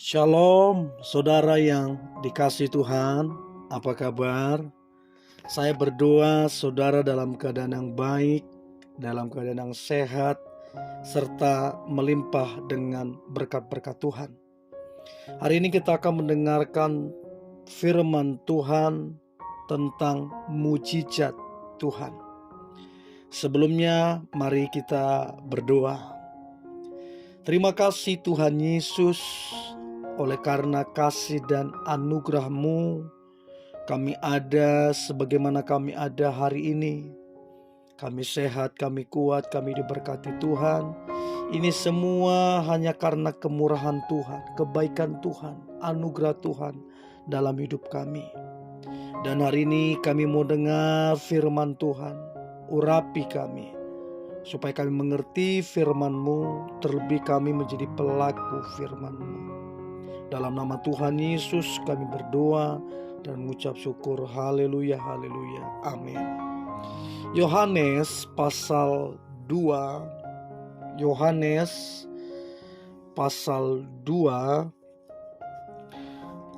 Shalom, saudara yang dikasihi Tuhan. Apa kabar? Saya berdoa saudara dalam keadaan yang baik, dalam keadaan yang sehat, serta melimpah dengan berkat-berkat Tuhan. Hari ini kita akan mendengarkan firman Tuhan tentang mujizat Tuhan. Sebelumnya, mari kita berdoa. Terima kasih Tuhan Yesus, oleh karena kasih dan anugerah-Mu, kami ada sebagaimana kami ada hari ini. Kami sehat, kami kuat, kami diberkati Tuhan. Ini semua hanya karena kemurahan Tuhan, kebaikan Tuhan, anugerah Tuhan dalam hidup kami. Dan hari ini kami mau dengar firman Tuhan. Urapi kami, supaya kami mengerti firman-Mu, terlebih kami menjadi pelaku firman-Mu. Dalam nama Tuhan Yesus kami berdoa dan mengucap syukur. Haleluya, haleluya, amin. Yohanes pasal 2. Yohanes pasal 2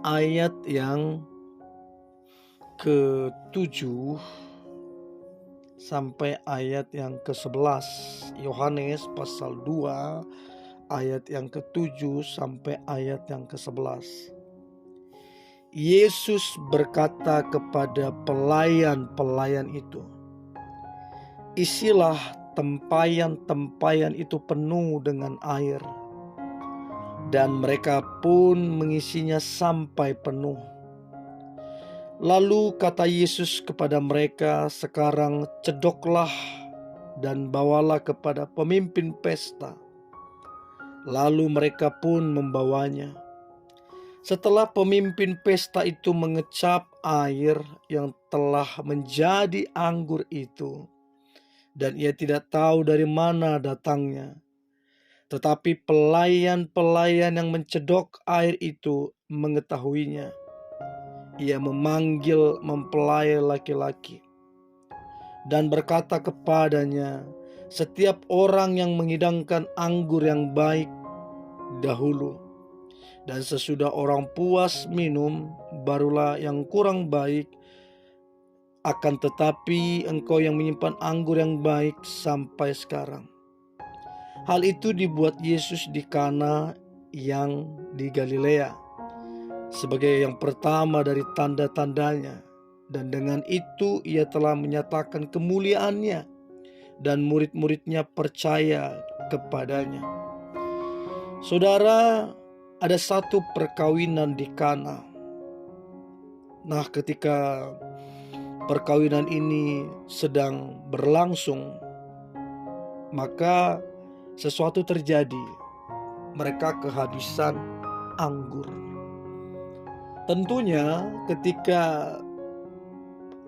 ayat yang ke-7 sampai ayat yang ke-11. Yohanes pasal 2 ayat yang ke-7 sampai ayat yang ke-11. Yesus berkata kepada pelayan-pelayan itu, "Isilah tempayan-tempayan itu penuh dengan air." Dan mereka pun mengisinya sampai penuh. Lalu kata Yesus kepada mereka, "Sekarang cedoklah dan bawalah kepada pemimpin pesta." Lalu mereka pun membawanya. Setelah pemimpin pesta itu mengecap air yang telah menjadi anggur itu, dan ia tidak tahu dari mana datangnya, tetapi pelayan-pelayan yang mencedok air itu mengetahuinya. Ia memanggil mempelai laki-laki dan berkata kepadanya, "Setiap orang yang menghidangkan anggur yang baik dahulu, dan sesudah orang puas minum, barulah yang kurang baik. Akan tetapi engkau yang menyimpan anggur yang baik sampai sekarang." Hal itu dibuat Yesus di Kana yang di Galilea sebagai yang pertama dari tanda-tandanya, dan dengan itu ia telah menyatakan kemuliaannya, dan murid-muridnya percaya kepadanya. Saudara, ada satu perkawinan di Kana. Nah, ketika perkawinan ini sedang berlangsung, maka sesuatu terjadi. Mereka kehabisan anggur. Tentunya ketika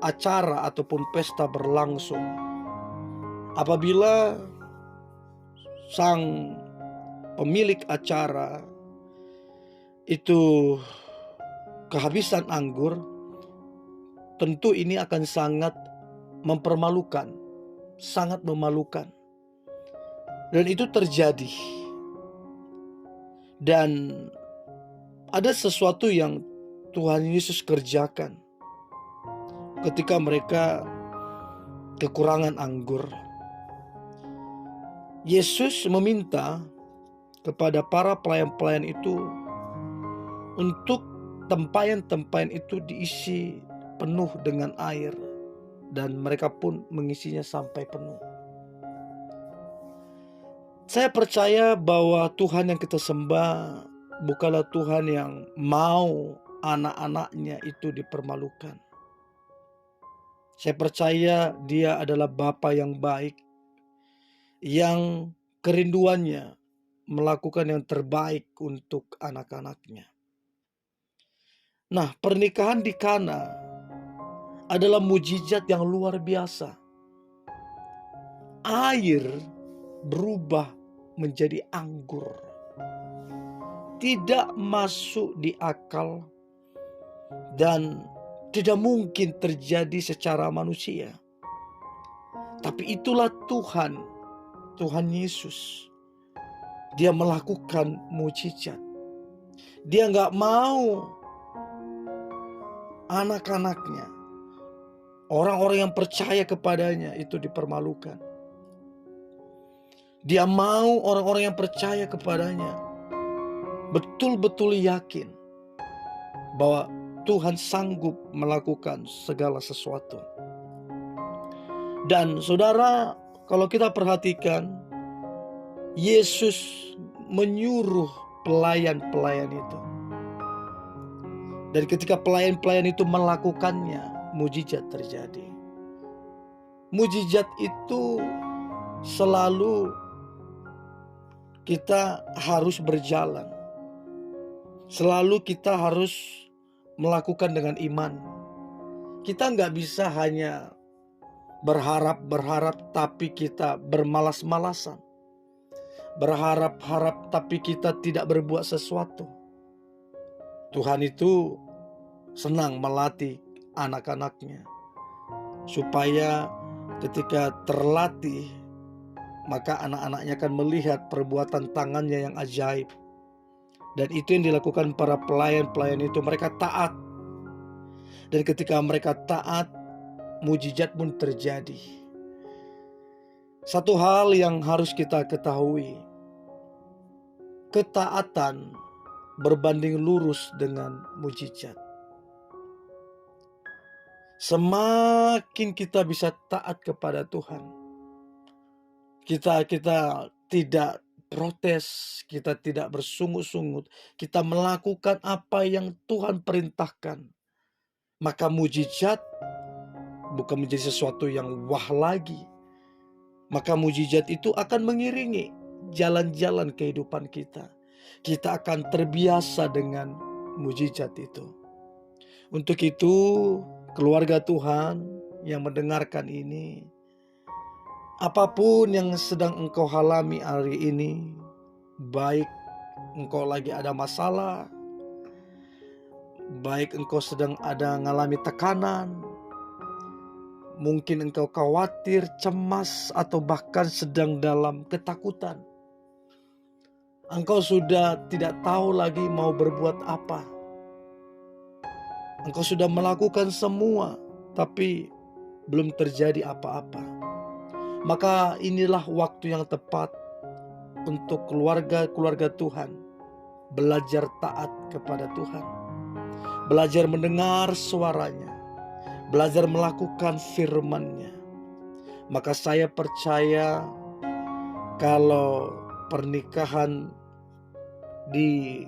acara ataupun pesta berlangsung, apabila sang pemilik acara itu kehabisan anggur, tentu ini akan sangat mempermalukan, sangat memalukan. Dan itu terjadi. Dan ada sesuatu yang Tuhan Yesus kerjakan ketika mereka kekurangan anggur. Yesus meminta kepada para pelayan-pelayan itu untuk tempayan-tempayan itu diisi penuh dengan air, dan mereka pun mengisinya sampai penuh. Saya percaya bahwa Tuhan yang kita sembah bukanlah Tuhan yang mau anak-anaknya itu dipermalukan. Saya percaya Dia adalah Bapa yang baik, yang kerinduannya melakukan yang terbaik untuk anak-anaknya. Nah, pernikahan di Kana adalah mujizat yang luar biasa. Air berubah menjadi anggur. Tidak masuk di akal dan tidak mungkin terjadi secara manusia. Tapi itulah Tuhan Yesus. Dia melakukan mujizat. Dia nggak mau anak-anaknya, orang-orang yang percaya kepadanya itu dipermalukan. Dia mau orang-orang yang percaya kepadanya betul-betul yakin bahwa Tuhan sanggup melakukan segala sesuatu. Dan saudara, kalau kita perhatikan, Yesus menyuruh pelayan-pelayan itu. Dan ketika pelayan-pelayan itu melakukannya, mujizat terjadi. Mujizat itu selalu kita harus berjalan. Selalu kita harus melakukan dengan iman. Kita nggak bisa hanya berharap tapi kita bermalas-malasan. Berharap-harap tapi kita tidak berbuat sesuatu. Tuhan itu senang melatih anak-anaknya supaya ketika terlatih, maka anak-anaknya akan melihat perbuatan tangannya yang ajaib. Dan itu yang dilakukan para pelayan-pelayan itu, mereka taat. Dan ketika mereka taat, mujizat pun terjadi. Satu hal yang harus kita ketahui, ketaatan berbanding lurus dengan mujizat. Semakin kita bisa taat kepada Tuhan, kita tidak protes, kita tidak bersungut-sungut, kita melakukan apa yang Tuhan perintahkan, maka mujizat bukan menjadi sesuatu yang wah lagi. Maka mujizat itu akan mengiringi jalan-jalan kehidupan kita. Kita akan terbiasa dengan mujizat itu. Untuk itu, keluarga Tuhan yang mendengarkan ini, apapun yang sedang engkau alami hari ini, baik engkau lagi ada masalah, baik engkau sedang ada mengalami tekanan, mungkin engkau khawatir, cemas, atau bahkan sedang dalam ketakutan. Engkau sudah tidak tahu lagi mau berbuat apa. Engkau sudah melakukan semua, tapi belum terjadi apa-apa. Maka inilah waktu yang tepat untuk keluarga-keluarga Tuhan belajar taat kepada Tuhan. Belajar mendengar suaranya. Belajar melakukan firman-Nya. Maka saya percaya kalau pernikahan di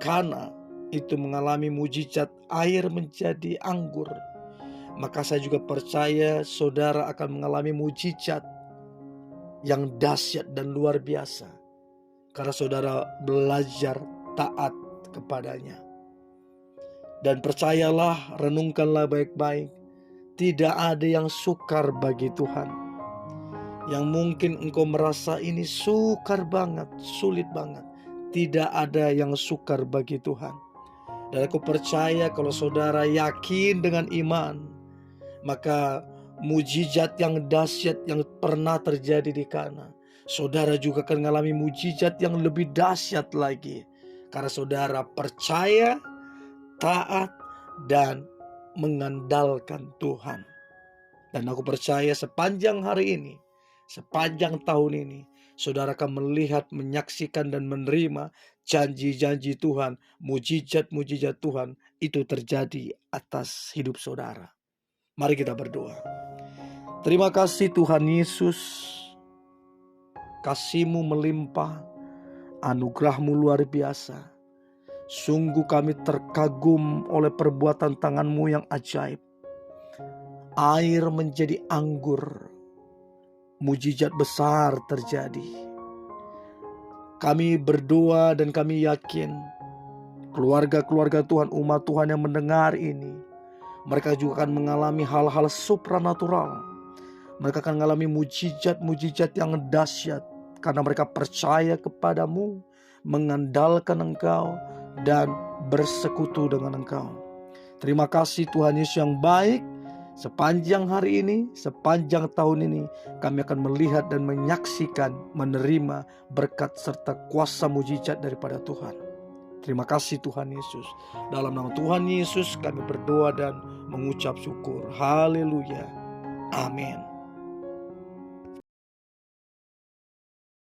Kana itu mengalami mujizat air menjadi anggur, maka saya juga percaya saudara akan mengalami mujizat yang dahsyat dan luar biasa karena saudara belajar taat kepadanya. Dan percayalah, renungkanlah baik-baik, tidak ada yang sukar bagi Tuhan. Yang mungkin engkau merasa ini sukar banget, sulit banget, tidak ada yang sukar bagi Tuhan. Dan aku percaya kalau saudara yakin dengan iman, maka mujizat yang dahsyat yang pernah terjadi di Kana, saudara juga akan mengalami mujizat yang lebih dahsyat lagi. Karena saudara percaya, taat, dan mengandalkan Tuhan. Dan aku percaya sepanjang hari ini, sepanjang tahun ini, saudara akan melihat, menyaksikan, dan menerima janji-janji Tuhan, mujizat-mujizat Tuhan itu terjadi atas hidup saudara. Mari kita berdoa. Terima kasih Tuhan Yesus, kasih-Mu melimpah, anugerah-Mu luar biasa. Sungguh kami terkagum oleh perbuatan tangan-Mu yang ajaib. Air menjadi anggur, mujizat besar terjadi. Kami berdoa dan kami yakin keluarga-keluarga Tuhan, umat Tuhan yang mendengar ini, mereka juga akan mengalami hal-hal supranatural. Mereka akan mengalami mujizat-mujizat yang dahsyat karena mereka percaya kepadamu, mengandalkan Engkau, dan bersekutu dengan Engkau. Terima kasih Tuhan Yesus yang baik. Sepanjang hari ini, sepanjang tahun ini, kami akan melihat dan menyaksikan, menerima berkat serta kuasa mujizat daripada Tuhan. Terima kasih Tuhan Yesus. Dalam nama Tuhan Yesus kami berdoa dan mengucap syukur. Haleluya. Amin.